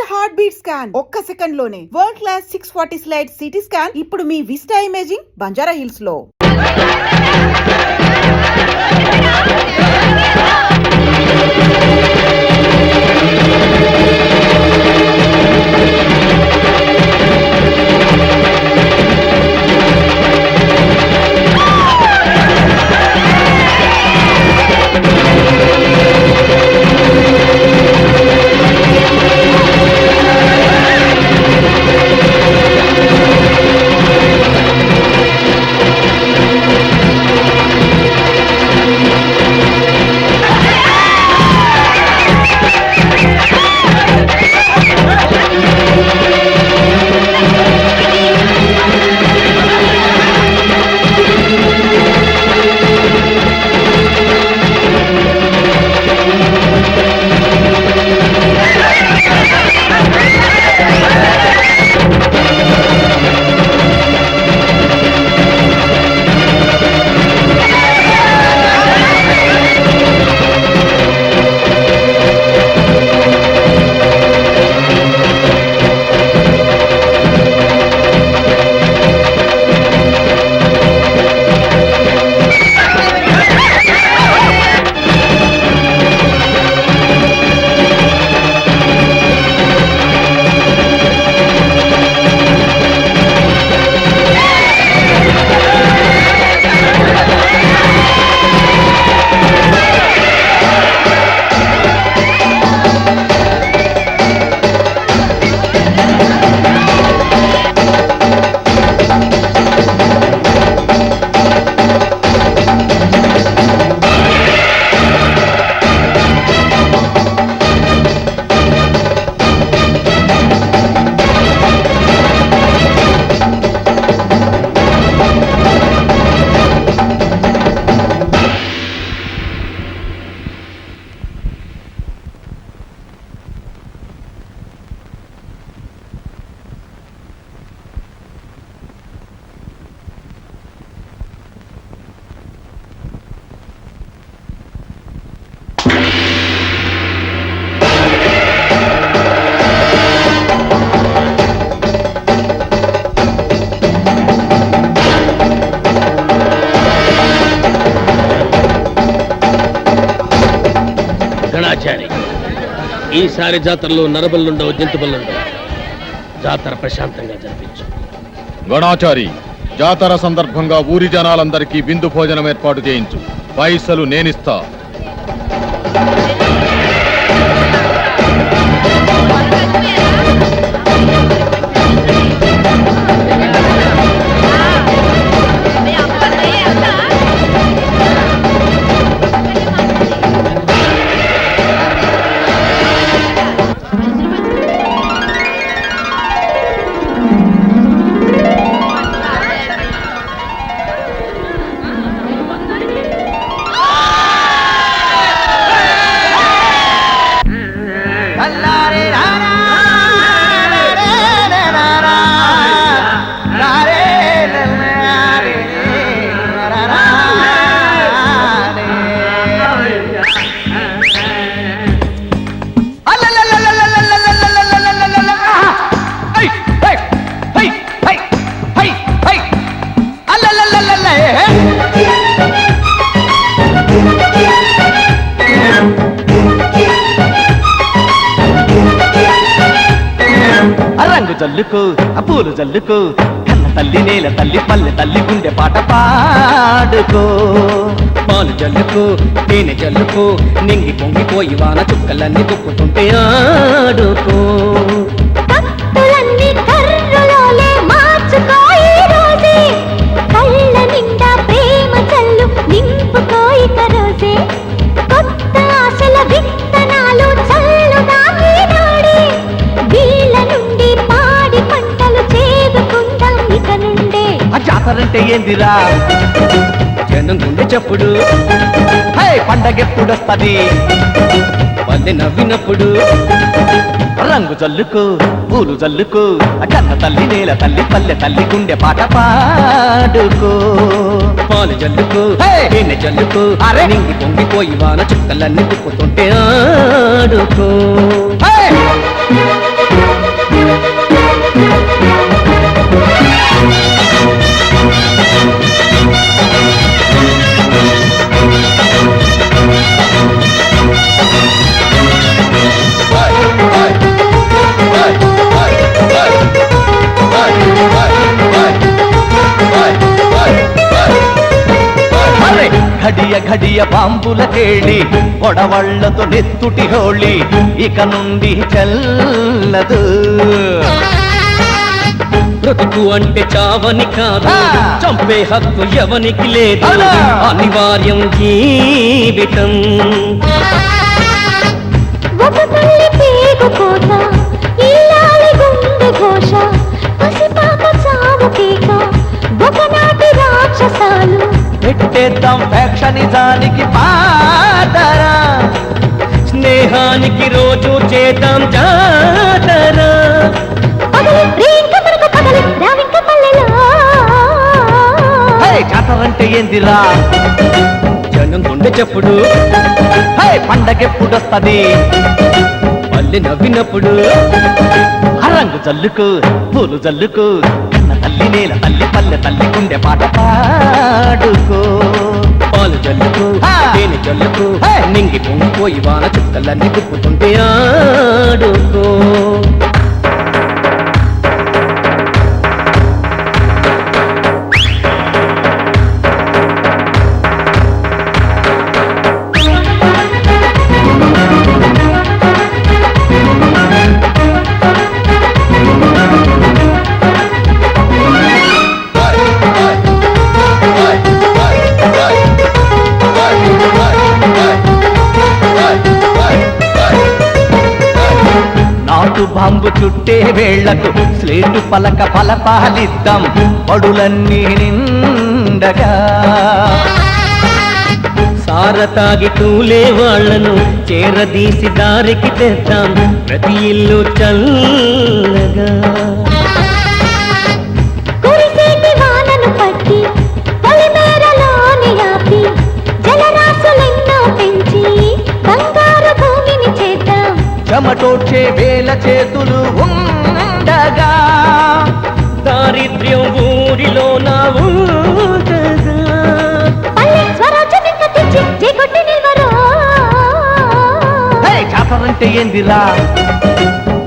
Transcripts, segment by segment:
Heart beat scan ఒక్క second లోనే world class 640 slide CT scan ఇప్పుడు మీ విస్టా ఇమేజింగ్ బంజారా హిల్స్ లో. ఈసారి జాతరలో నరబలుండవు, జంతుబలుండవు. జాతర ప్రశాంతంగా జరిపించు. గణాచారి, జాతర సందర్భంగా ఊరి జనాలందరికీ విందు భోజనం ఏర్పాటు చేయించు. పైసలు నేనిస్తా. జల్లుకో పూలు జల్లుకో, కన్న తల్లి నేల తల్లి పల్లె తల్లి గుండె పాట పాడుకో. పాలు జల్లుకో తేనె జల్లుకో, నింగి పొంగిపోయి వాన చుక్కలన్నీ తొక్కుతుంటే ఆడుకో. జాతరంటే ఏందిరా జనం గుండె చప్పుడు, పండగెప్పుడొస్తది పల్లె నవ్వినప్పుడు. రంగు జల్లుకో పూలు జల్లుకో, కన్న తల్లి నేల తల్లి పల్లె తల్లి గుండె పాట పాడుకో. పాలు జల్లుకో తేనె జల్లుకో, అరే నింగి పొంగిపోయి వాన చుక్కలన్నీ తిప్పుతుంటే ఆడుకో. ఘడియ ఘడియ బాంబుల కేళి గొడవళ్లతో నెత్తుటి హోళి ఇక నుండి చల్లదు బ్రతుకు అంటే చావని కాదు, చంపే హక్కు ఎవనికి లేదు, అవునా? అనివార్యం జీవితం. ఒక తల్లి పేగు కోత, ఇల్లాలి గుండె ఘోష, పసిపాప చావు కేక, ఒకనాటి రాక్షసాలు. పెట్టేద్దాం ఫ్యాక్షనిజానికి పాతరా, స్నేహానికి రోజు చేద్దాం జాతర. పగలి రేంక మనకు పగలి రావింక పల్లెలా. జాతరంటే ఏందిరా, జనం గుండె చెప్పుడు, పండగెప్పుడొస్తది, పల్లె నవ్వినప్పుడు, రంగు జల్లుకు పూలు జల్లుకు, కన్న తల్లి నేల తల్లి పల్లె తల్లి గుండె పాట పాడుకో. పాలు జల్లుకు ఆ. తేనె జల్లుకు, హే. నింగి పొంగిపోయి వాన చుక్కలన్నీ గుప్పుతుంటే ఆడుకో. నాటు బాంబు చుట్టే వేళ్లకు స్లేటు పలక పలపాలిద్దాం పడులన్నీ నిండగా. సార తాగి తూలే వాళ్లను చేరదీసి దారికి తెద్దాం, ప్రతి ఇల్లు చల్లగా. కురిసేటి వానను పట్టి, పొలిమేరలోని ఆపి, జలరాశులెన్నో పెంచి, బంగారు భూమిని చేద్దాం. చెమటోడ్చే వేల చేతులు ఉండగా, దారిద్ర్యం ఊరిలో నా ఊటగా. పల్లె స్వరాజ్యమింక తెచ్చి చేకొట్టి నిల్వరో. జాతరంటే ఏందిరా,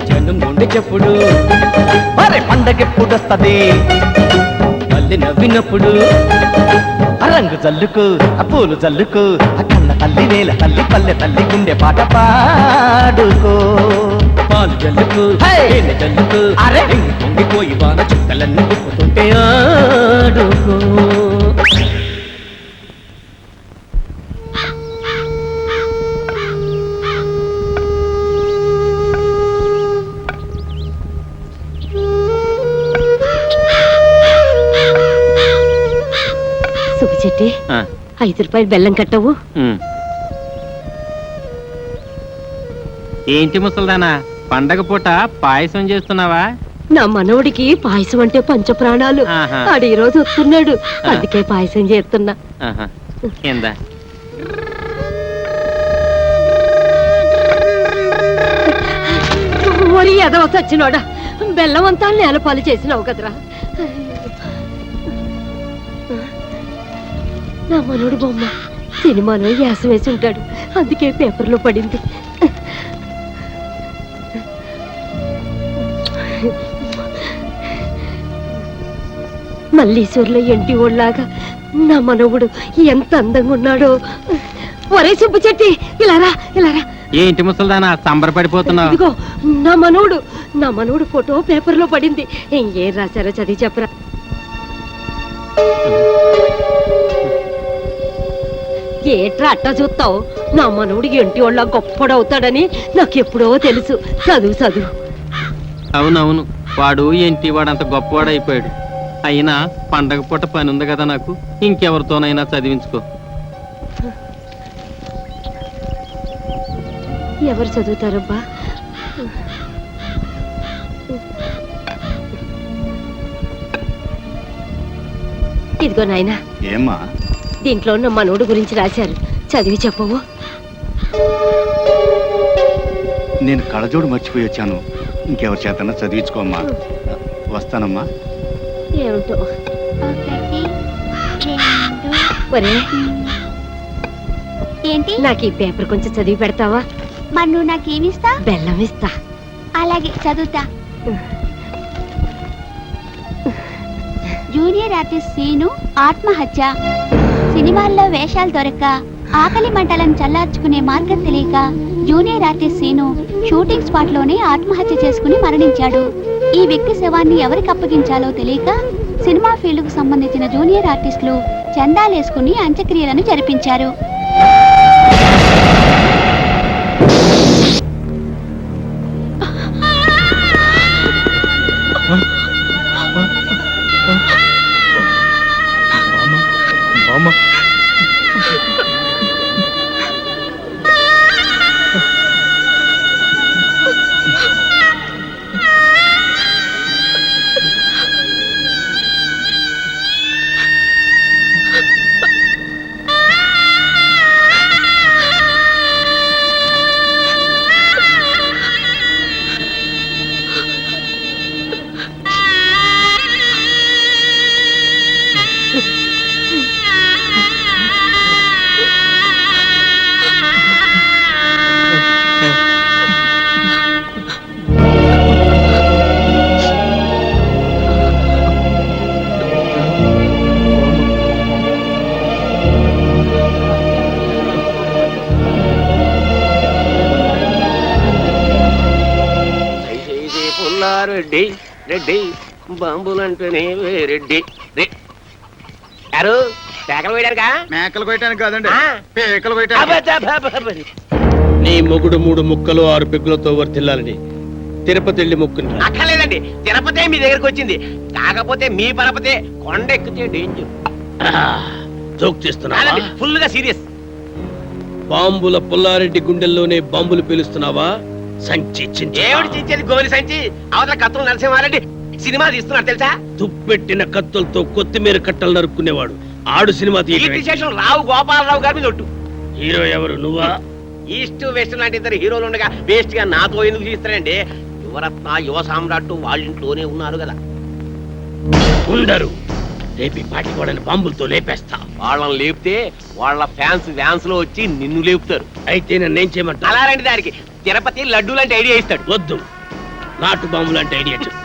జనం గుండె చెప్పుడు, మరి పండగెప్పుడొస్తది, పల్లె నవ్వినప్పుడు, రంగు జల్లుకు పూలు జల్లుకు, కన్న తల్లి నేల తల్లి పల్లె తల్లి గుండె పాట పాడుకో. పాలు జల్లుకు హే. తేనె జల్లుకు, అరే. నింగి పొంగిపోయి వాన చుక్కలన్నీ గుప్పుతుంటే ఆడుకో. సుబ్బిచెట్టి 5 రూపాయలు బెల్లం కట్టవు. ఏంటి ముసల్దానా, పండగ పూట పాయసం చేస్తున్నావా? నా మనవడికి పాయసం అంటే పంచప్రాణాలు. ఆహా. ఆడు ఈ రోజు వస్తున్నాడు, అందుకే పాయసం చేస్తున్నా. ఆహా. కింద ఒరి ఎదవ చచ్చినోడా, బెల్లం అంతా నేలపాలు చేసినావు కదరా. నా మనోడు బొమ్మ సినిమాలో యాస వేసి ఉంటాడు, అందుకే పేపర్లో పడింది. మల్లీశ్వర్లో ఎంటి ఓళ్ళలాగా నా మనవుడు ఎంత అందంగా ఉన్నాడో. ఒరే సుబ్బు చెట్టి, ఇలారా ఇలారా. ఏంటి ముసల్దానా సంబరపడిపోతున్నావు? ఇదిగో నా మనవుడు ఫోటో పేపర్లో పడింది. ఏం రాశారో చదివి చెప్పరా. ఏట్రా అట్టా చూస్తావు? నా మనవుడు ఎంటి వాళ్ళ గొప్పడవుతాడని నాకెప్పుడో తెలుసు. చదువు. అవునవును, వాడు ఏంటి వాడంత గొప్పవాడైపోయాడు. అయినా పండగ పూట పని ఉంది కదా నాకు, ఇంకెవరితోనైనా చదివించుకో. ఎవరు చదువుతారబ్బా? ఇదిగో నాయనా, ఏమ్మా? దీంట్లో ఉన్న మనోడు గురించి రాశారు, చదివి చెప్పవు. నేను కళ్ళజోడు మర్చిపోయి వచ్చాను, ఇంకెవరి చేతన్నా చదివించుకోమ్మా. వస్తానమ్మా. ఏమిటో. 1, 2. ఒరే, ఏంటి? నాకు ఈ పేపర్ కొంచెం చదివి పెడతావా? మరి నువ్వు నాకేమిస్తా? బెల్లం ఇస్తా. అలాగే చదువుతా. జూనియర్ ఆర్టిస్ట్ సీను ఆత్మహత్య. సినిమాల్లో వేషాలు దొరక్క ఆకలి మంటలను చల్లార్చుకునే మార్గం తెలియక junior artist Seenu shooting spot లోనే ఆత్మహత్య చేసుకుని మరణించాడు. ఈ వ్యక్తి శవాన్ని ఎవరికి అప్పగించాలో తెలియక సినిమా ఫీల్డ్ కు సంబంధించిన జూనియర్ ఆర్టిస్టులు చందాలేసుకుని అంత్యక్రియలను జరిపించారు. రెడ్డి రెడ్డి బాంబులంటేనే రెడ్డి యారు పేకలు వేయడానికా? మేకలు కొయ్యటానికి కాదండి, ఆ. పేకలు అబ్బబ్బబ్బబ్బబ్బ. నీ మొగుడు 3 ముక్కలు 6 పెగ్గులతో వర్తిల్లాలని తిరుపతి వెళ్ళి మొక్కుంటా. అక్కర్లేదండి, తిరుపతే మీ దగ్గరకు వచ్చింది. కాకపోతే మీ పరపతే కొండ ఎక్కితే డేంజర్. జోక్ చేస్తున్నావా? ఫుల్ గా సీరియస్. బాంబుల పుల్లారెడ్డి గుండెల్లోనే బాంబులు పేలుస్తున్నావా? సంచి ఏమిటి చించేది గోలి సంచి? అవతల కత్తులు నరసింహారెడ్డి సినిమా తీస్తున్నారు తెలుసా? తుప్పెట్టిన కత్తులతో కొత్తిమీర కట్టలు నరుక్కునేవాడు ఆడు సినిమా కీర్తి శేషం రావు గోపాలరావు గారి మీద ఒట్టు. హీరో ఎవరు? నువ్వా? ఈస్ట్ వెస్ట్ లాంటి ఇద్దరు హీరోలు ఉండగా వేస్ట్ గా నాతో ఎందుకు తీస్తారండి? యువరత్న యువ సామ్రాట్టు వాళ్ళ ఇంట్లోనే ఉన్నారు కదా. ఉండరు. రేపి పాటి వాళ్ళని బాంబులతో లేపేస్తా. వాళ్ళని లేపితే వాళ్ళ ఫ్యాన్స్ లో వచ్చి నిన్ను లేపుతారు. అయితే నన్నేం చేయమంటా? అలా రండి, దానికి తిరుపతి లడ్డు లాంటి ఐడియా ఇస్తాడు. వద్దు, నాటు బాంబు లాంటి ఐడియా చెప్పు.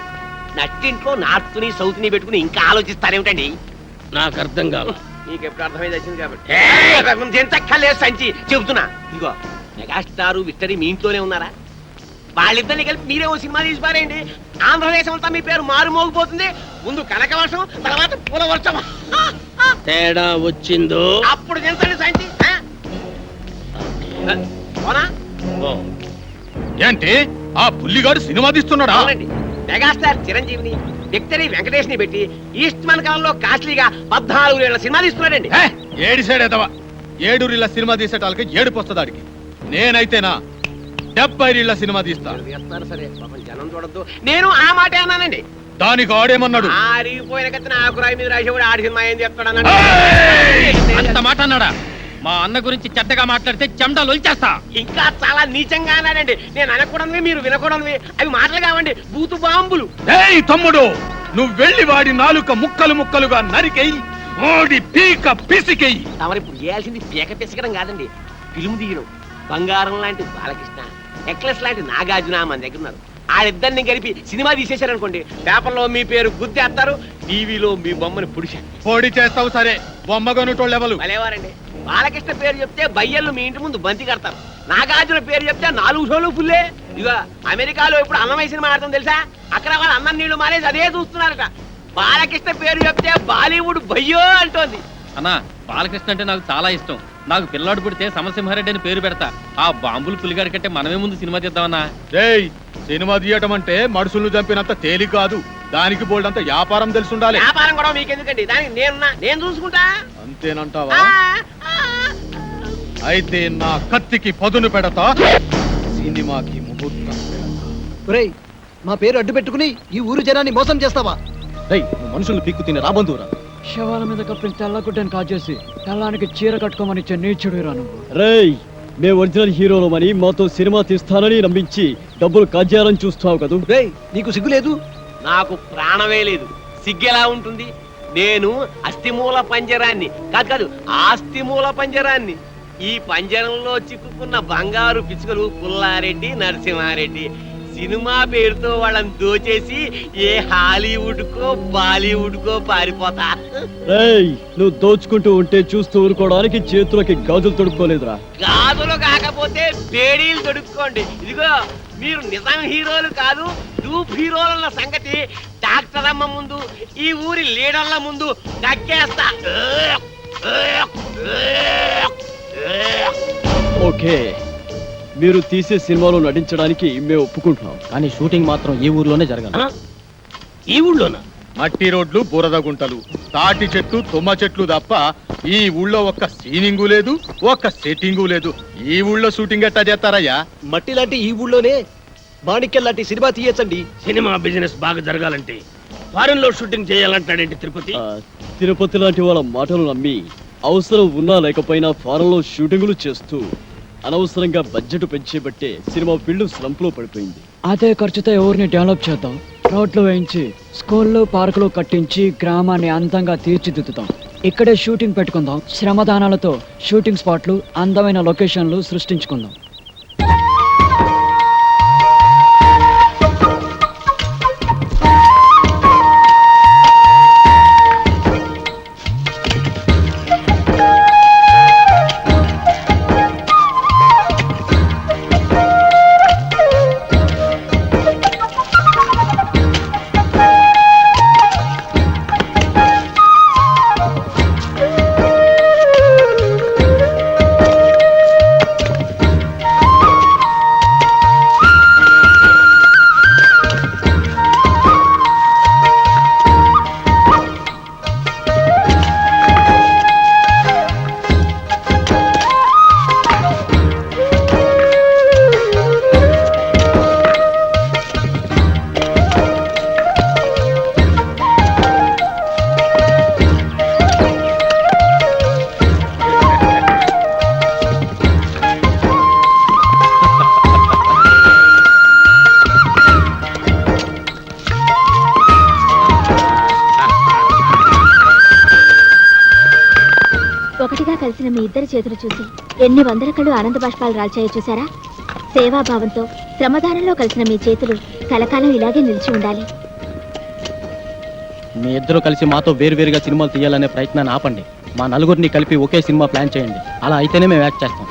నట్టింట్లో నార్త్ ని సౌత్ ని పెట్టుకుని ఇంకా ఆలోచిస్తారేమిటండి? నాకు అర్థం కాల. నీకు ఎప్పుడు అర్థమైంది వచ్చింది కాబట్టి ఎంతక్కర్లేదు సంచి చెబుతున్నా. ఇదిగో మెగాస్టార్ విక్టరీ మీ ఇంట్లోనే ఉన్నారా? వాళ్ళిద్దరిని కలిపి మీరే ఓ సినిమా తీసి పారేయండి. ఆంధ్రదేశం అంతా మీ పేరు మారుమోగిపోతుంది. ముందు కనక వర్షం, తర్వాత పూల వర్షం. తేడా వచ్చిందో అప్పుడు తెలుసండి సంచి. అవునా? ఏంటి ఆ పుల్లిగాడు సినిమా తీస్తున్నాడా? అవునండి, మెగాస్టార్ చిరంజీవిని విక్టరీ వెంకటేష్ ని పెట్టి ఈస్ట్ మన కాలంలో కాస్ట్లీగా 14 ఏళ్ల సినిమా తీస్తున్నాడండి. ఏడిసాడేదవా 7 రీళ్ళ సినిమా తీసేటాలకి ఏడుపు వస్తుందాడికి. నేనైతేనా 70 రీళ్ళ సినిమా తీస్తా. చేస్తారు సరే, పాపం జనం చూడద్దు. నేను ఆ మాట అన్నానండి. దానికి ఆడేమన్నాడు? ఆరిగిపోయిన కత్తిన ఆకురాయి మీద రాసేవాడు ఆడి సినిమా ఏం చెప్తాడు? అంత మాట అన్నాడా? మా అన్న గురించి చెడ్డగా మాట్లాడితే చెమటలు ఒలిచేస్తా. ఇంకా చాలా నీచంగా అన్నాడండి. నేను అనకూడనివి మీరు వినకూడనివి అవి మాటలు కావండి, బూతు బాంబులు. ఏయ్ తమ్ముడు, నువ్వు వెళ్ళి వాడి నాలుక ముక్కలు ముక్కలుగా నరికెయ్యి, ఓడి పీక పిసికెయ్యి. తమరు ఇప్పుడు చేయాల్సింది పీక పిసకడం కాదండి, ఫిల్మ్ తీయడం. బంగారం లాంటి బాలకృష్ణ, నెక్లెస్ లాంటి నాగార్జున మన దగ్గర ఉన్నారు. వాళ్ళిద్దరిని కలిపి సినిమా తీసేశారనుకోండి, పేపర్లో మీ పేరు గుర్తేస్తారు, టీవీలో మీ బొమ్మని పొడి చేస్తావు సరే, బొమ్మగొనుటోళ్ళెవలు? భలేవారండి. బాలకృష్ణ పేరు చెప్తే బయ్యళ్ళు మీ ఇంటి ముందు బంతి కడతారు. నాగార్జున పేరు చెప్తే 4 షోలు ఫుల్లే. ఇక అమెరికాలో ఇప్పుడు అన్నమయ్య సినిమా ఆడతాం తెలుసా? అక్కడ వాళ్ళు అన్నం నీళ్లు మానేసి అదే చూస్తున్నారట. బాలకృష్ణ పేరు చెప్తే బాలీవుడ్ బయ్యో అంటోంది. అన్నా, బాలకృష్ణ అంటే నాకు చాలా ఇష్టం. నాకు పిల్లాడు పుడితే సమరసింహారెడ్డి అని పేరు పెడతా. ఆ బాంబులు పులిగాడి కంటే మనమే ముందు సినిమా తీద్దామన్నా. రేయ్, సినిమా తీయటం అంటే మనుషులు చంపినంత తేలిక కాదు. దానికి బోల్డంత వ్యాపారం తెలుసుండాలి. వ్యాపారం కూడా మీకెందుకండి, దానికి నేనున్నా, నేను చూసుకుంటా. అంతేనంటావా? అయితే నా కత్తికి పదును పెడతా, సినిమాకి ముహూర్తం పెడతా. మా పేరు అడ్డు పెట్టుకుని ఈ ఊరు జనాన్ని మోసం చేస్తావా? మనుషులు పీక్కు తినే రాబందూరా. శవాల మీద కప్పిన తెల్లగుడ్డని కాజేసి తెల్లానికి చీర కట్టుకోమని ఇచ్చే నీచుడు రాను. రేయ్, మేము ఒరిజినల్ హీరోలమని మాతో సినిమా తీస్తానని నమ్మించి డబ్బులు కాజేయాలని చూస్తావు కదూ. రేయ్, నీకు సిగ్గు లేదు? నాకు ప్రాణమే లేదు, సిగ్గెలా ఉంటుంది? నేను అస్థిమూల పంజరాన్ని కాదు ఆస్తిమూల పంజరాన్ని. ఈ పంజరంలో చిక్కుకున్న బంగారు పిచ్చుకలు పుల్లారెడ్డి, నరసింహారెడ్డి. సినిమా పేరుతో వాళ్ళని దోచేసి ఏ హాలీవుడ్ కో బాలీవుడ్ కో పారిపోతా. నువ్వు దోచుకుంటూ ఉంటే చూస్తూ ఊరుకోవడానికి చేతులకి గాజులు తొడుక్కోలేదురా. గాజులు కాకపోతే బేడీలు తొడుక్కోండి. ఇదిగో మీరు నిజం హీరోలు కాదు, డూప్ హీరోలన్న సంగతి డాక్టర్ అమ్మ ముందు, ఈ ఊరి లీడర్ల ముందు దక్కేస్తా. ఓకే, మీరు తీసే సినిమాలో నటించడానికి మేము ఒప్పుకుంటున్నాం, కానీ షూటింగ్ మాత్రం ఈ ఊర్లోనే జరగాలి. ఈ ఊళ్ళోనా? మట్టి రోడ్లు, బురద గుంటలు, తాటి చెట్లు, తుమ్మ చెట్లు తప్ప ఈ ఊళ్ళో ఒక్క సీనింగు లేదు, ఒక్క సెట్టింగు లేదు. ఈ ఊళ్ళో షూటింగ్ ఎట్టా చేస్తారయ్యా? మట్టి లాంటి ఈ ఊళ్ళోనే మాణిక్యం లాంటి సినిమా తీయచ్చండి. సినిమా బిజినెస్ బాగా జరగాలంటే ఫారెన్ లో షూటింగ్ చేయాలంటాడేంటి తిరుపతి? తిరుపతి లాంటి వాళ్ళ మాటలు నమ్మి అవసరం ఉన్నా లేకపోయినా ఫారెన్ లో షూటింగులు చేస్తూ అనవసరంగా బడ్జెట్ పెంచేబట్టే సినిమా ఫీల్డ్ స్లంప్ లో పడిపోయింది. అదే ఖర్చుతో ఎవరిని డెవలప్ చేద్దాం, రోడ్లు వేయించి స్కూళ్ళు పార్కులు కట్టించి గ్రామాన్ని అందంగా తీర్చిదిద్దుతాం. ఇక్కడే షూటింగ్ పెట్టుకుందాం. శ్రమదానాలతో షూటింగ్ స్పాట్లు, అందమైన లొకేషన్లు సృష్టించుకుందాం. ఒకటిగా కలిసిన మీ ఇద్దరి చేతులు చూసి ఎన్ని వందల కళ్ళు ఆనంద బాష్పాలు రాల్చాయో చూసారా? సేవాభావంతో శ్రమదానంలో కలిసిన మీ చేతులు కలకాలం ఇలాగే నిలిచి ఉండాలి. మీ ఇద్దరు కలిసి మాతో వేరువేరుగా సినిమాలు తీయాలనే ప్రయత్నాన్ని ఆపండి. మా నలుగురిని కలిపి ఒకే సినిమా ప్లాన్ చేయండి. అలా అయితేనే మేము యాక్ట్ చేస్తాం.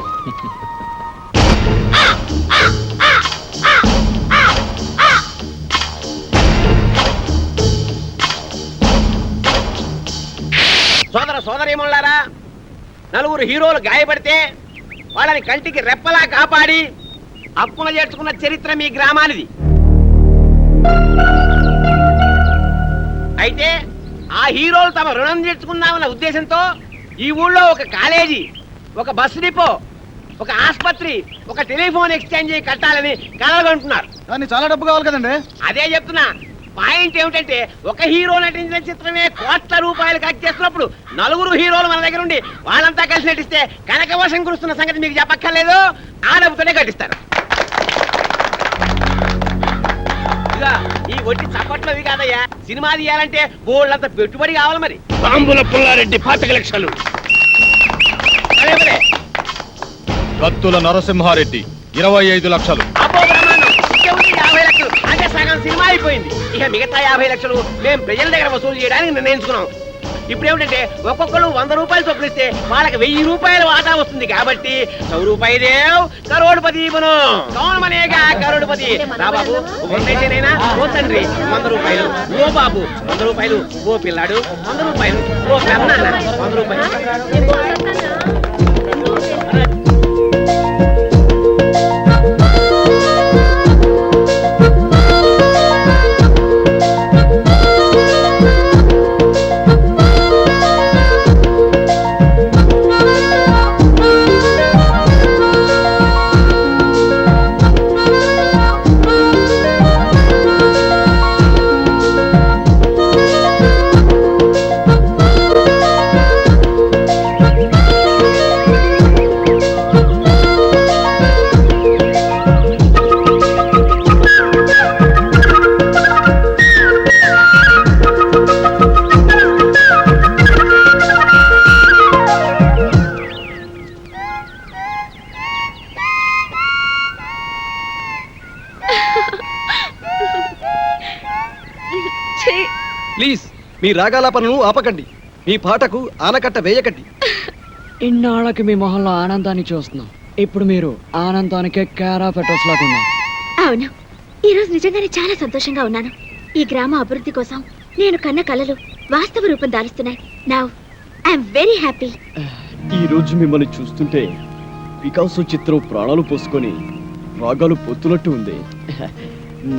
సోదర సోదరీమణులారా, నలుగురు హీరోలు గాయపడితే వాళ్ళని కంటికి రెప్పలా కాపాడి హక్కున చేర్చుకున్న చరిత్ర మీ గ్రామానిది. అయితే ఆ హీరోలు తమ రుణం తీర్చుకుందామన్న ఉద్దేశంతో ఈ ఊళ్ళో ఒక కాలేజీ, ఒక బస్ డిపో, ఒక ఆసుపత్రి, ఒక టెలిఫోన్ ఎక్స్చేంజ్ కట్టాలని కలగంటున్నారు. కానీ చాలా డబ్బు కావాలి కదండి. అదే చెప్తున్నా. పాయింట్ ఏమిటంటే ఒక హీరో నటించిన చిత్రమే కోట్ల రూపాయలు ఖర్చు చేస్తున్నప్పుడు నలుగురు హీరోలు మన దగ్గర ఉండి వాళ్ళంతా కలిసి నటిస్తే కనకవర్షం కురుస్తున్న సంగతి మీకు చెప్పక్కర్లేదు. ఆ డబ్బుతోనే కట్టిస్తారు. ఇక ఈ ఒట్టి చప్పట్లవి కాదయ్యా, సినిమా తీయాలంటే బోళ్ళంత పెట్టుబడి కావాలి. మరి బాంబుల పుల్లారెడ్డి 25 లక్షలు, కత్తుల నరసింహారెడ్డి 25 లక్షలు, అబ్బో బ్రహ్మాండం, ఇంకెవరికి 50 లక్షలు. అంటే సగం సినిమా అయిపోయింది. ఇక మిగతా 50 లక్షలు మేము ప్రజల దగ్గర వసూలు చేయడానికి నిర్ణయించుకున్నాం. ఇప్పుడు ఏమిటంటే ఒక్కొక్కరు 100 రూపాయలు చొప్పునిస్తే వాళ్ళకి 1000 రూపాయల వాటా వస్తుంది. కాబట్టి 100 రూపాయి దేవ్ కరోడ్పతి బనో, కౌన్ బనేగా కరోడ్పతి. రా బాబు, ఓటేసేనైనా ఓ తండ్రి 100 రూపాయలు, ఓ బాబు 100 రూపాయలు, ఓ పిల్లాడు 100 రూపాయలు, ఓ పెన్న 100 రూపాయలు. ప్లీజ్ మీ రాగాలాపనను ఆపకండి. మీ పాటకు ఆనకట్ట వేయకండి. ఇన్నాళ్ళకి మీ మొహంలో ఆనందాన్ని చూస్తున్నాం. ఇప్పుడు మీరు ఆనందానికే కేరా పెట్రోల్స్ లాగా ఉన్నారు. అవును, ఈరోజు నిజంగానే చాలా సంతోషంగా ఉన్నాను. ఈ గ్రామ అభివృద్ధి కోసం నేను కన్న కలలు వాస్తవ రూపం దాలుస్తున్నాయి. Now I'm very happy. ఈ రోజు మిమ్మల్ని చూస్తుంటే పికాసో చిత్రం ప్రాణాలు పోసుకొని రాగాలు పొత్తునట్టు ఉంది.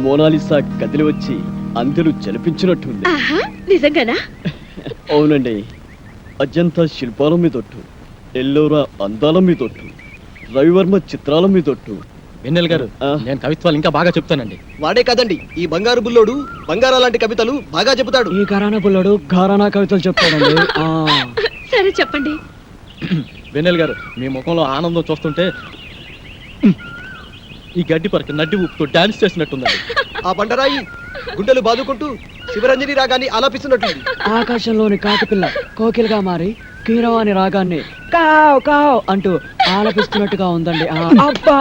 మోనాలిసా కదిలి వచ్చి అందరూ జలిపించినట్టుంది. నిజంగానా? అవునండి, అజంతా శిల్పాల మీదొట్టు, ఎల్లోరా అందాల మీదొట్టు, రవివర్మ చిత్రాల మీదొట్టు. వెన్నెల గారు, నేను కవిత్వాలు ఇంకా బాగా చెప్తానండి. వాడే కాదండి, ఈ బంగారు బుల్లోడు బంగారా లాంటి కవితలు బాగా చెబుతాడు. ఈ ఘరానా బుల్లడు ఘరానా కవితలు చెప్తాడండి. సరే చెప్పండి. వెన్నెల గారు, మీ ముఖంలో ఆనందం చూస్తుంటే ఈ గడ్డి పరక నడ్డి ఊపుతూ డాన్స్ చేసినట్టుందండి. ఆ బండరాయి గుండెలు బాదుకుంటూ శివరంజని రాగాన్ని ఆలాపిస్తున్నట్టుంది. ఆకాశంలోని కాకిపిల్ల కోకిలుగా మారి కీరవాణి రాగాన్ని కావ్ కావ్ అంటూ ఆలపిస్తున్నట్టుగా ఉందండి. అబ్బా,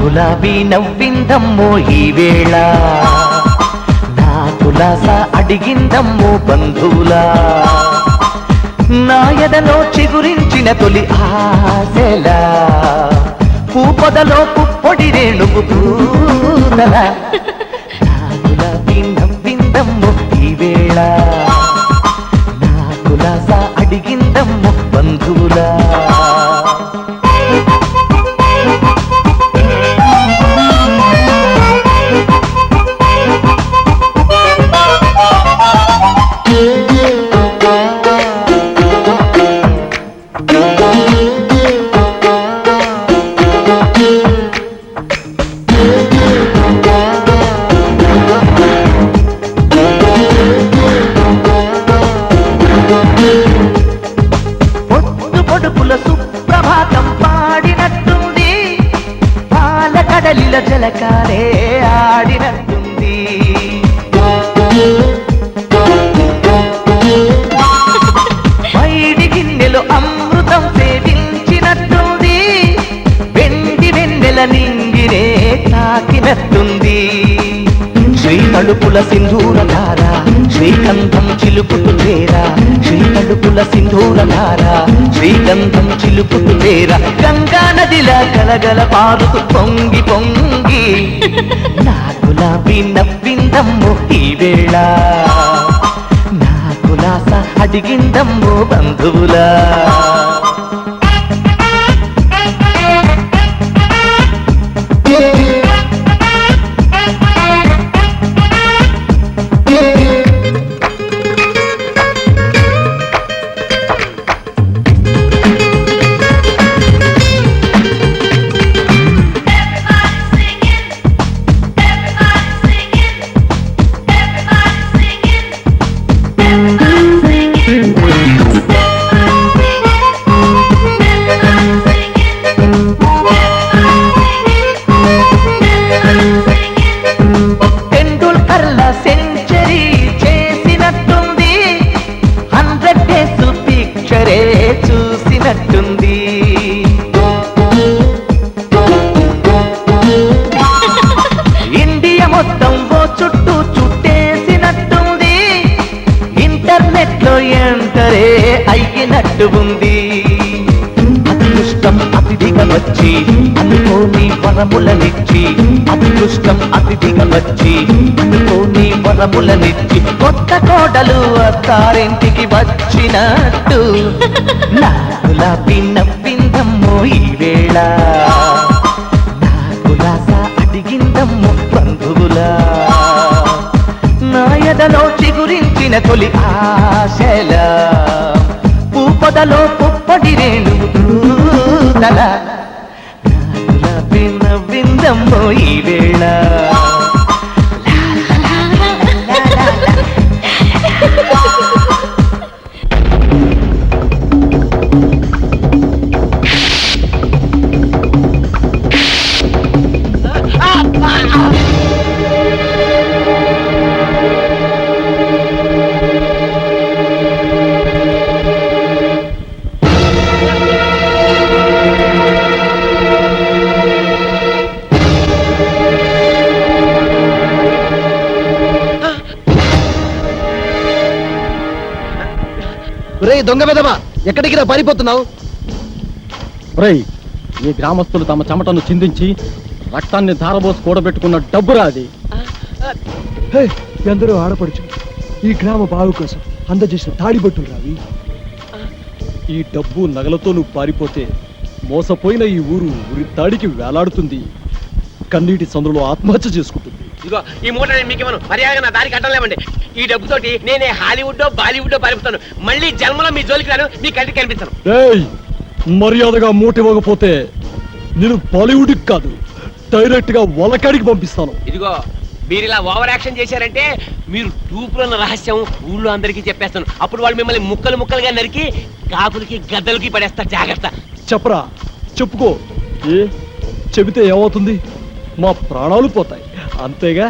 గులాబీ నవ్విందమ్మో ఈ వేళ, నా కులాస అడిగిందమ్మో బంధువులా, నా ఎదలో చిగురించిన తొలి ఆశలా, పూపదలో పుప్పొడి రేణుకు పూదల, నా గులాబీ నవ్విందమ్మో ఈ వేళ, నా కులాస అడిగిందమ్మో బంధువులా. సుప్రభాతం పాడినట్టుంది, పాల కడలిల జలకారే ఆడినట్టుంది, వైడి గిన్నెలో అమృతం సేవించినట్టుంది, వెండి వెన్నెల నింగినే తాకినట్టుంది, శ్రీ తలుపుల సింధూరధార శ్రీగంధం చిలుపుతు చేరా, శ్రీ తలుపుల సింధూరధార శ్రీగంధం చిలుపుతు చేరా, గంగా నదిలా గలగల పారుతూ పొంగి పొంగి, నా గులాబీ నవ్విందమ్మో ఈ వేళ, నా కులాస అడిగిందమ్మో బంధువులా. చూసినట్టుంది, ఇండియా మొత్తం ఓ చుట్టూ చుట్టేసినట్టుంది, ఇంటర్నెట్ లో ఎంటరే అయ్యినట్టు ఉంది, అదృష్టం అతిథిగా వచ్చి అందుకోని వరములనిచ్చి అదృష్టం అతిథిగా వచ్చి అందుకోని వరములనిచ్చి కొత్త కోడలు అత్తారింటికి వచ్చినట్టు నాకులాపి నవ్విందమ్మో ఈ వేళ నాకులాస అడిగిందమ్మో బంధువులా నా ఎదలో చిగురించిన తొలి ఆశల పూపదలో పుప్పటి రేణు తల నవ్విందమ్మో ఈ వేళ దొంగ విధవా, ఎక్కడికి రా పారిపోతున్నావు? ఈ గ్రామస్తులు తమ చెమటను చిందించి రక్తాన్ని ధారబోసి కూడబెట్టుకున్న డబ్బురా అది. ఎందరో ఆడపడుచు ఈ గ్రామ బావు కోసం అందజేసిన తాడిబట్టులు రావి. ఈ డబ్బు నగలతో నువ్వు పారిపోతే మోసపోయిన ఈ ఊరు ఊరి తాడికి వేలాడుతుంది, కన్నీటి సందులో ఆత్మహత్య చేసుకుంటుంది. ఇదిగో ఈ మూట నేను మీకు ఇవ్వను, మర్యాదగా నా దారికి అడ్డం లేవండి. ఈ డబ్బుతోటి నేనే హాలీవుడ్ బాలీవుడ్ పారిపోతాను. మళ్ళీ జన్మలో మీ జోలికి రాను, మీ కంటికి కనిపిస్తాను. మర్యాదగా మూట ఇవ్వకపోతే నేను బాలీవుడ్కి కాదు డైరెక్ట్ గా వలకాడికి పంపిస్తాను. ఇదిగో మీరు ఇలా ఓవర్ యాక్షన్ చేశారంటే మీరు టూపులున్న రహస్యం ఊళ్ళో అందరికీ చెప్పేస్తాను. అప్పుడు వాళ్ళు మిమ్మల్ని ముక్కలు ముక్కలుగా నరికి కాకులకి గద్దలకి పడేస్తారు. జాగ్రత్త. చెప్పరా, చెప్పుకో. చెబితే ఏమవుతుంది? మా ప్రాణాలు పోతాయి, అంతేగా.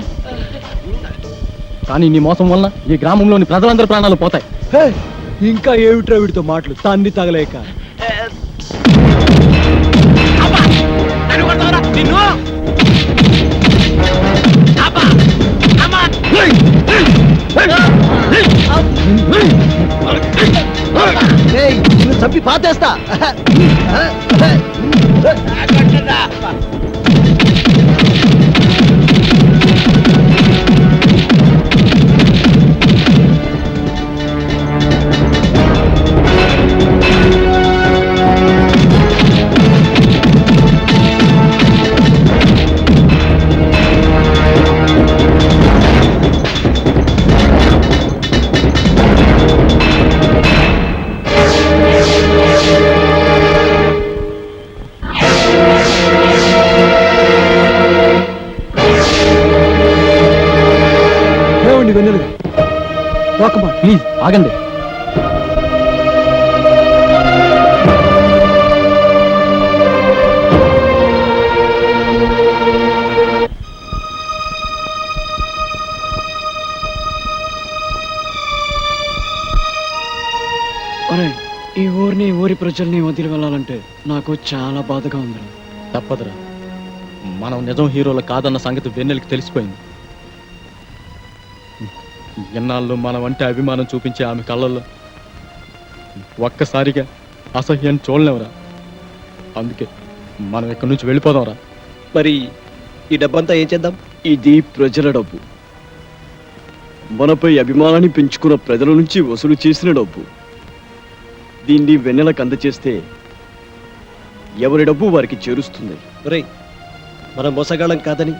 కానీ నీ మోసం వలన ఈ గ్రామంలోని ప్రజలందరి ప్రాణాలు పోతాయి. ఇంకా ఏమిట్రా వీడితో మాటలు తాన్ని తగలేక. చంపి పాతేస్తా. ప్లీజ్ ఆగండి. ఈ ఊరిని ఊరి ప్రజల్ని వదిలి వెళ్ళాలంటే నాకు చాలా బాధగా ఉంది. తప్పదురా, మనం నిజం హీరోలు కాదన్న సంగతి వెన్నెలకి తెలిసిపోయింది. ఎన్నాళ్ళు మనం అంటే అభిమానం చూపించే ఆమె కళ్ళల్లో ఒక్కసారిగా అసహ్యం చూడలేవురా. అందుకే మనం ఇక్కడి నుంచి వెళ్ళిపోదాంరా. మరి ఈ డబ్బంతా ఏం చేద్దాం? ఇది ప్రజల డబ్బు, మనపై అభిమానాన్ని పెంచుకున్న ప్రజల నుంచి వసూలు చేసిన డబ్బు. దీన్ని వెన్నెలకు అందచేస్తే ఎవరి డబ్బు వారికి చేరుస్తుంది. మనం మోసగాళ్ళం కాదని,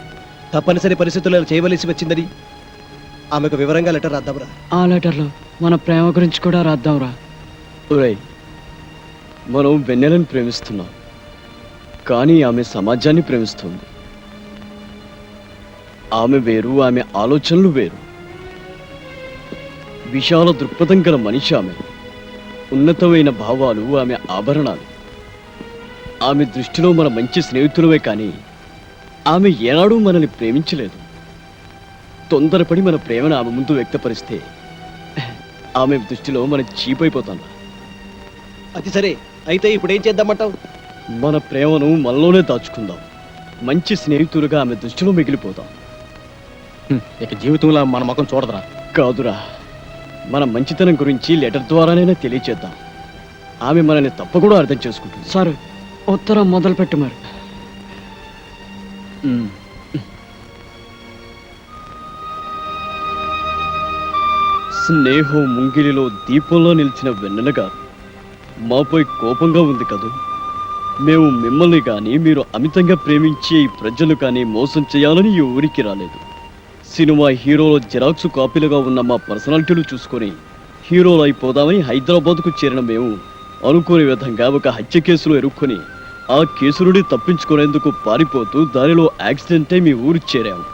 తప్పనిసరి పరిస్థితుల్లో చేయవలసి వచ్చిందని ఆమెకు వివరంగా లెటర్ రాద్దాంరా. ఆ లెటర్లో మన ప్రేమ గురించి కూడా రాద్దాంరా. మనం వెన్నెలను ప్రేమిస్తున్నాం, కానీ ఆమె సమాజాన్ని ప్రేమిస్తుంది. ఆమె వేరు, ఆమె ఆలోచనలు వేరు. విశాల దృక్పథం గల మనిషి ఆమె. ఉన్నతమైన భావాలు ఆమె ఆభరణాలు. ఆమె దృష్టిలో మన మంచి స్నేహితులమే కానీ ఆమె ఏనాడూ మనల్ని ప్రేమించలేదు. తొందరపడి మన ప్రేమను ఆమె ముందు వ్యక్తపరిస్తే ఆమె దృష్టిలో మనం చీపైపోతాం. అది సరే, అయితే ఇప్పుడు ఏం చేద్దామంటావు? మన ప్రేమను మనలోనే దాచుకుందాం. మంచి స్నేహితులుగా ఆమె దృష్టిలో మిగిలిపోతాం. ఇక జీవితంలో మన ముఖం చూడదురా. కాదురా, మన మంచితనం గురించి లెటర్ ద్వారానైనా తెలియచేద్దాం. ఆమె మనల్ని తప్పకుండా అర్థం చేసుకుంటుంది. సరే, ఉత్తరం మొదలు పెట్టు మరి. స్నేహం ముంగిలిలో దీపంలో నిలిచిన వెన్నెలగా మాపై కోపంగా ఉంది కదూ. మేము మిమ్మల్ని కానీ మీరు అమితంగా ప్రేమించే ఈ ప్రజలు కానీ మోసం చేయాలని ఈ ఊరికి రాలేదు. సినిమా హీరోలో జిరాక్స్ కాపీలుగా ఉన్న మా పర్సనాలిటీలు చూసుకొని హీరోలు అయిపోదామని హైదరాబాద్కు చేరిన మేము అనుకోని విధంగా ఒక హత్య కేసులో ఇరుక్కొని ఆ కేసు నుండి తప్పించుకునేందుకు పారిపోతూ దానిలో యాక్సిడెంటే మీ ఊరు చేరాము.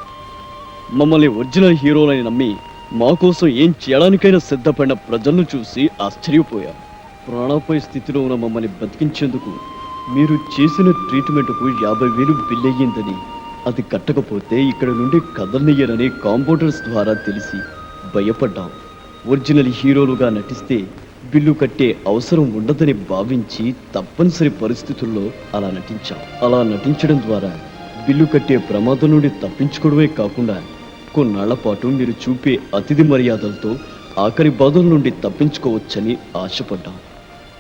మమ్మల్ని ఒరిజినల్ హీరోలని నమ్మి మా కోసం ఏం చేయడానికైనా సిద్ధపడిన ప్రజలను చూసి ఆశ్చర్యపోయాం. ప్రాణాపాయ స్థితిలో ఉన్న మమ్మల్ని బతికించేందుకు మీరు చేసిన ట్రీట్మెంట్కు 50,000 బిల్ అయ్యిందని, అది కట్టకపోతే ఇక్కడ నుండి కదలనియ్యరని కాంపౌండర్స్ ద్వారా తెలిసి భయపడ్డాం. ఒరిజినల్ హీరోలుగా నటిస్తే బిల్లు కట్టే అవసరం ఉండదని భావించి తప్పనిసరి పరిస్థితుల్లో అలా నటించాం. అలా నటించడం ద్వారా బిల్లు కట్టే ప్రమాదం నుండి తప్పించుకోవడమే కాకుండా కొన్నాళ్ల పాటు మీరు చూపే అతిథి మర్యాదలతో ఆఖరి బాధల నుండి తప్పించుకోవచ్చని ఆశపడ్డాం.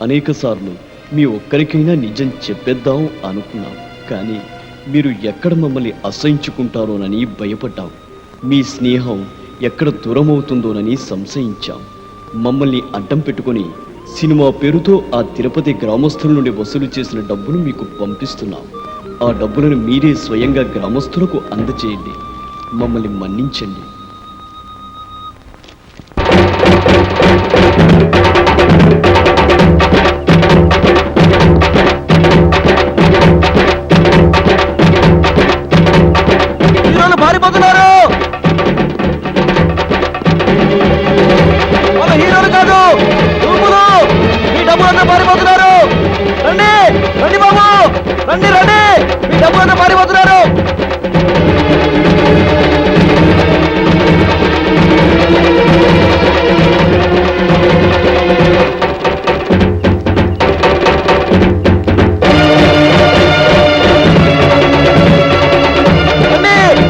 అనేక సార్లు మీ ఒక్కరికైనా నిజం చెప్పేద్దాం అనుకున్నాం, కానీ మీరు ఎక్కడ మమ్మల్ని అసహించుకుంటారోనని భయపడ్డాం. మీ స్నేహం ఎక్కడ దూరం అవుతుందోనని సంశయించాం. మమ్మల్ని అడ్డం పెట్టుకొని సినిమా పేరుతో ఆ తిరుపతి గ్రామస్తుల నుండి వసూలు చేసిన డబ్బును మీకు పంపిస్తున్నాం. ఆ డబ్బులను మీరే స్వయంగా గ్రామస్తులకు అందచేయండి. మమ్మల్ని మన్నించండి. పారిపోతున్నారు, వాళ్ళ హీరోలు కాదు, రూపులు. మీ డబ్బులంతా పారిపోతున్నారు. రండి రండి బాబు, రండి రండి, మీ డబ్బులంతా పారిపోతున్నారు.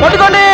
పట్టుకోండి.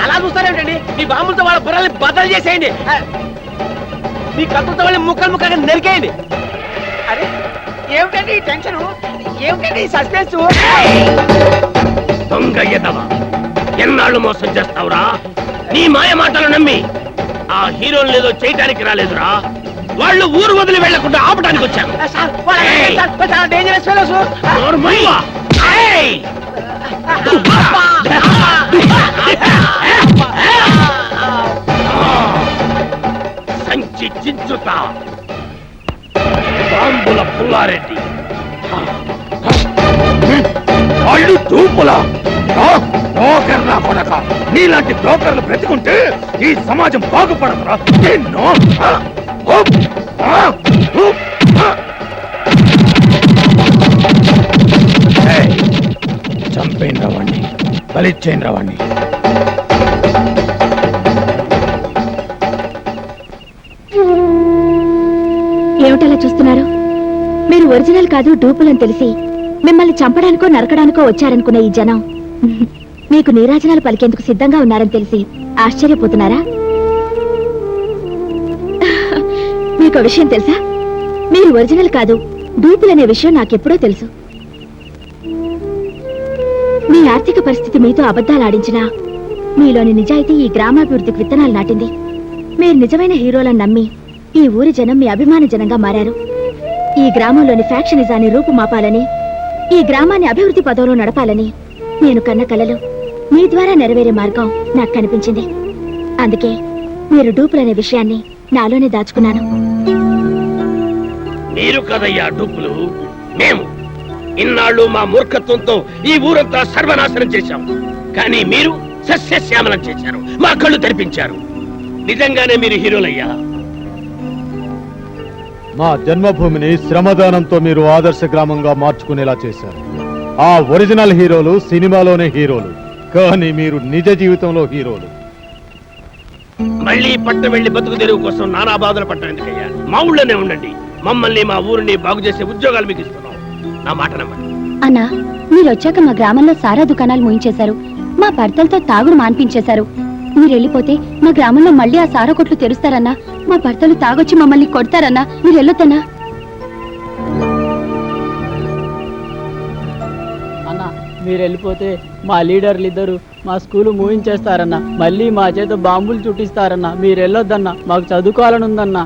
అలా చూస్తారేమిటండి? మీ బాంబులతో వాళ్ళ బుర్రల్ని బద్దలు చేసేయండి. మీ కత్తులతో వాళ్ళని ముక్కలు ముక్కలుగా నరికేయండి. అరే ఏమిటండి ఈ టెన్షన్, ఏమిటండి ఈ సస్పెన్స్? దొంగ ఎదవా, ఎన్నాళ్ళు మోసం చేస్తావురా? నీ మాయ మాటలు నమ్మి ఆ హీరోలు ఏదో చేయటానికి రాలేదురా, వాళ్ళు ఊరు వదిలి వెళ్లకుండా ఆపడానికి వచ్చారు. Dangerous fellows. సంచి చించుతా బాంబుల పుల్లారెడ్డి, వాళ్ళు చూపులా బ్రోకర్లా కొడక. నీలాంటి బ్రోకర్లు బ్రతికుంటే ఈ సమాజం బాగుపడదురా. ఎన్నో చంపేం రావండి, బలిచ్చేం రావండి. ఏమిటలా చూస్తున్నారు? మీరు ఒరిజినల్ కాదు డూపులని తెలిసి మిమ్మల్ని చంపడానికో నరకడానికో వచ్చారనుకున్న ఈ జనం మీకు నీరాజనాలు పలికేందుకు సిద్ధంగా ఉన్నారని తెలిసి ఆశ్చర్యపోతున్నారా? మీకు విషయం తెలుసా? మీరు ఒరిజినల్ కాదు డూపులనే విషయం నాకెప్పుడో తెలుసు. మీ ఆర్థిక పరిస్థితి మీతో అబద్ధాలు ఆడించినా మీలోని నిజాయితీ ఈ గ్రామాభివృద్ధికి విత్తనాలు నాటింది. మీరు నిజమైన హీరోలను నమ్మి ఈ ఊరి జనం మీ అభిమాన జనంగా మారారు. ఈ గ్రామంలోని ఫ్యాక్షనిజాన్ని రూపుమాపాలని, ఈ గ్రామాన్ని అభివృద్ధి పదంలో నడపాలని నేను కన్న కలలు మీ ద్వారా నెరవేరే మార్గం నాకు కనిపించింది. అందుకే మీరు డూపులనే విషయాన్ని నాలోనే దాచుకున్నాను. మీరు కదయ్యా డూపులు, మేము ఇన్నాళ్ళు మా మూర్ఖత్వంతో ఈ ఊరంతా సర్వనాశనం చేశాం. కానీ మీరు సస్యశ్యామలం చేశారు, మా కళ్ళు తెరిపించారు. నిజంగానే మీరు హీరోలయ్యా. మా జన్మభూమిని శ్రమదానంతో మీరు ఆదర్శ గ్రామంగా మార్చుకునేలా చేశారు. ఆ ఒరిజినల్ హీరోలు సినిమాలోనే హీరోలు, కానీ మీరు నిజ జీవితంలో హీరోలు. మళ్ళీ పట్నం వెళ్లి బతుకు తెరువు కోసం నానా బాధలు పట్టడం ఎందుకయ్యా? మా ఊళ్ళోనే ఉండండి. మమ్మల్ని మా ఊరిని బాగు చేసే ఉద్యోగాలు మీకు ఇస్తున్నాం. నా మాట నమ్మండి. అన్నా, మీరు వచ్చాక మా గ్రామంలో సారా దుకాణాలు మూయించేశారు, మా భర్తలతో తాగుడు మాన్పించేశారు. మీరు వెళ్ళిపోతే మా గ్రామంలో మళ్ళీ ఆ సారా కొట్లు తెరుస్తారన్నా, మా భర్తలు తాగొచ్చి మమ్మల్ని కొడతారన్నా. మీరు వెళ్ళొద్దన్నా. అన్న మీరు వెళ్ళిపోతే మా లీడర్లు ఇద్దరు మా స్కూలు మూయించేస్తారన్న, మళ్ళీ మా చేత బాంబులు చుట్టిస్తారన్న. మీరు వెళ్ళొద్దన్న, మాకు చదువుకోవాలని ఉందన్న.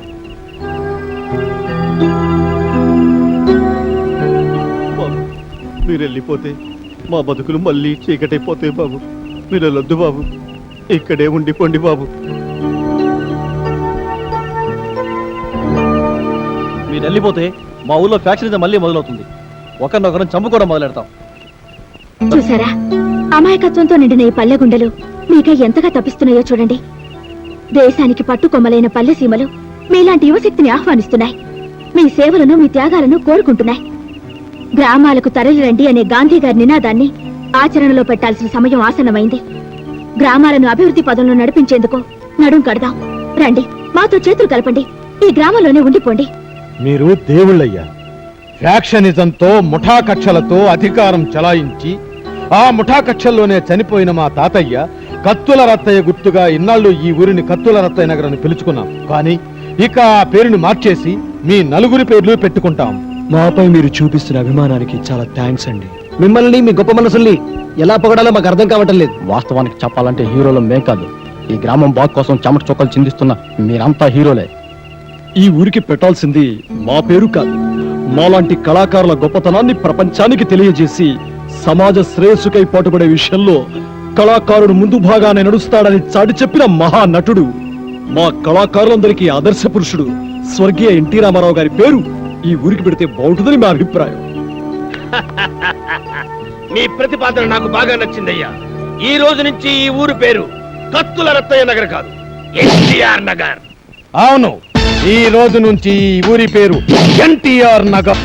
మీరు వెళ్ళిపోతే మా బతుకులు మళ్ళీ చీకటైపోతాయి బాబు. మీరు వెళ్ళొద్దు బాబు, ఇక్కడే ఉండిపోండి బాబు. మీరు వెళ్ళిపోతే మా ఊళ్ళో ఫ్యాక్షన్ మళ్ళీ మొదలవుతుంది. ఒకరినొకరం చంపుకోవడం మొదలెడతాం. చూసారా, అమాయకత్వంతో నిండిన ఈ పల్లె గుండెలు మీకై ఎంతగా తప్పిస్తున్నాయో చూడండి. దేశానికి పట్టుకొమ్మలైన పల్లె సీమలు మీలాంటి యువశక్తిని ఆహ్వానిస్తున్నాయి. మీ సేవలను, మీ త్యాగాలను కోరుకుంటున్నాయి. గ్రామాలకు తరలిరండి అనే గాంధీ గారి నినాదాన్ని ఆచరణలో పెట్టాల్సిన సమయం ఆసన్నమైంది. గ్రామాలను అభివృద్ధి పదంలో నడిపించేందుకు నడుం కడదాం. రండి, మాతో చేతులు కలపండి, ఈ గ్రామంలోనే ఉండిపోండి. మీరు దేవుళ్ళయ్యా. ఫ్యాక్షనిజంతో ముఠా కక్షలతో అధికారం చలాయించి ఆ ముఠా కక్షల్లోనే చనిపోయిన మా తాతయ్య కత్తుల రత్తయ్య గుర్తుగా ఇన్నాళ్ళు ఈ ఊరిని కత్తుల రత్తయ్య నగర్ అని పిలుచుకున్నాం. కానీ ఇక ఆ పేరుని మార్చేసి మీ నలుగురి పేర్లు పెట్టుకుంటాం. మాపై మీరు చూపిస్తున్న అభిమానానికి చాలా థ్యాంక్స్ అండి. మిమ్మల్ని, మీ గొప్ప మనసుల్ని ఎలా పొగడాలో మాకు అర్థం కావటం లేదు. వాస్తవానికి చెప్పాలంటే హీరోలు మేం కాదు, ఈ గ్రామం బాగు కోసం చెమట చొక్కలు చిందిస్తున్న మీరంతా హీరోలే. ఈ ఊరికి పెట్టాల్సింది మా పేరు కాదు, మాలాంటి కళాకారుల గొప్పతనాన్ని ప్రపంచానికి తెలియజేసి సమాజ శ్రేయస్సుకై పాటుపడే విషయంలో కళాకారుడు ముందు భాగానే నడుస్తాడని చాటి చెప్పిన మహా నటుడు, మా కళాకారులందరికీ ఆదర్శ పురుషుడు స్వర్గీయ ఎన్టీ రామారావు గారి పేరు ఈ ఊరికి పెడితే బాగుంటుందని మా అభిప్రాయం. మీ ప్రతిపాదన నాకు బాగా నచ్చిందయ్యా. ఈ రోజు నుంచి ఈ ఊరు పేరు కత్తుల రత్తయ్య నగర్ కాదు, ఎన్టీఆర్ నగర్. అవును, ఈ రోజు నుంచి ఈ ఊరి పేరు ఎన్టీఆర్ నగర్.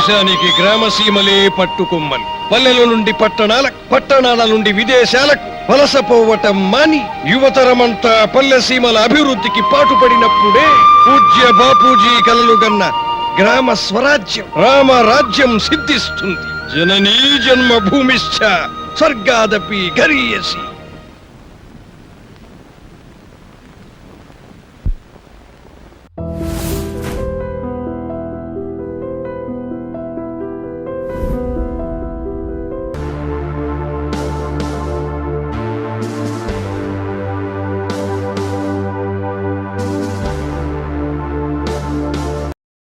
దేశానికి గ్రామసీమలే పట్టుకొమ్మలు. పల్లెల నుండి పట్టణాల నుండి విదేశాలకు వలసపోవటం మాని యువతరమంతా పల్లె సీమల అభివృద్ధికి పాటుపడినప్పుడే పూజ్య బాపూజీ కలలుగన్న గ్రామ స్వరాజ్యం, రామరాజ్యం సిద్ధిస్తుంది. జననీ జన్మభూమిశ్చ స్వర్గాదపి గరీయసి.